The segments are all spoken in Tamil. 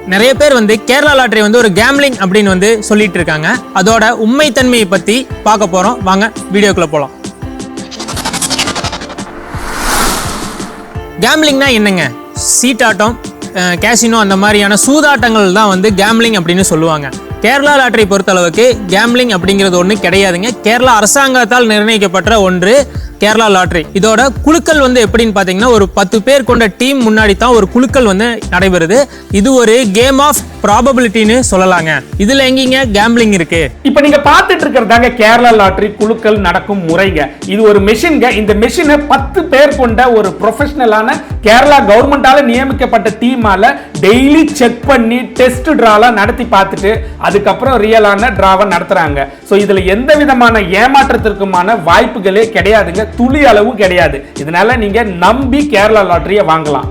நிறைய பேர் கேரளா லாட்டரி ஒரு கேம்லிங் அப்படின்னு சொல்லிட்டு இருக்காங்க. அதோட உண்மைத்தன்மையை பத்தி பார்க்க போறோம். வாங்க வீடியோக்குள்ள போலாம். கேம்லிங்னா என்னங்க? சீட்டாட்டம், கேசினோ அந்த மாதிரியான சூதாட்டங்கள் தான் கேம்லிங் அப்படின்னு சொல்லுவாங்க. கேரளா லாட்டரி பொறுத்தளவுக்கு கேம்லிங் அப்படிங்கிறது ஒன்று கிடையாதுங்க. கேரளா அரசாங்கத்தால் நிர்ணயிக்கப்பட்ட ஒன்று கேரளா லாட்டரி. இதோட குழுக்கள் எப்படின்னு பார்த்தீங்கன்னா, ஒரு 10 பேர் கொண்ட டீம் முன்னாடி தான் ஒரு குழுக்கள் நடைபெறுது. இது ஒரு கேம் ஆஃப் ப்ராபபிலிட்டின்னு சொல்லலாங்க. இதுல எங்கீங்க கேம்லிங் இருக்கு? இப்போ நீங்க பார்த்துட்டு இருக்கிறதாங்க கேரளா லாட்டரி குழுக்கள் நடக்கும் முறைங்க. இது ஒரு மெஷின்ங்க. இந்த மெஷினை 10 பேர் கொண்ட ஒரு ப்ரொஃபஷனலான கேரளா கவர்மெண்டால நியமிக்கப்பட்ட டீமால டெய்லி செக் பண்ணி டெஸ்ட் டிராலாம் நடத்தி பார்த்துட்டு அதுக்கப்புறம் ரியலான டிராவை நடத்துறாங்க. ஸோ இதுல எந்த விதமான ஏமாற்றத்திற்குமான வாய்ப்புகளே கிடையாதுங்க, துளி அளவும் கிடையாது. இதனால நீங்க நம்பி கேரளா லாட்டரியை வாங்கலாம்.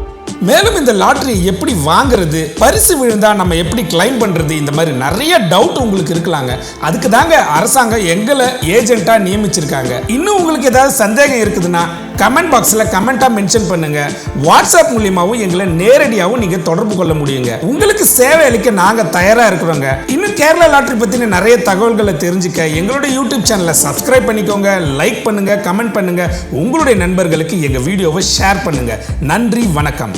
மேலும் இந்த லாட்டரி எப்படி வாங்குறது, பரிசு விழுந்தா நம்ம எப்படி கிளைம் பண்றது, இந்த மாதிரி நிறைய டவுட் உங்களுக்கு இருக்கலாங்க. அதுக்கு தாங்க அரசாங்கம் எங்களை ஏஜென்ட்டா நியமிச்சிருக்காங்க. இன்னும் உங்களுக்கு ஏதாவது சந்தேகம் இருக்குதுன்னா கமெண்ட் பாக்ஸ்ல கமெண்டா மென்ஷன் பண்ணுங்க. வாட்ஸ்அப் மூலியமாவும் எங்களை நேரடியாகவும் நீங்க தொடர்பு கொள்ள முடியுங்க. உங்களுக்கு சேவை அளிக்க நாங்க தயாரா இருக்கிறோங்க. இன்னும் கேரளா லாட்டரி பத்தின நிறைய தகவல்களை தெரிஞ்சுக்க எங்களுடைய யூடியூப் சேனலை சப்ஸ்கிரைப் பண்ணிக்கோங்க, லைக் பண்ணுங்க, கமெண்ட் பண்ணுங்க, உங்களுடைய நண்பர்களுக்கு எங்க வீடியோவை ஷேர் பண்ணுங்க. நன்றி, வணக்கம்.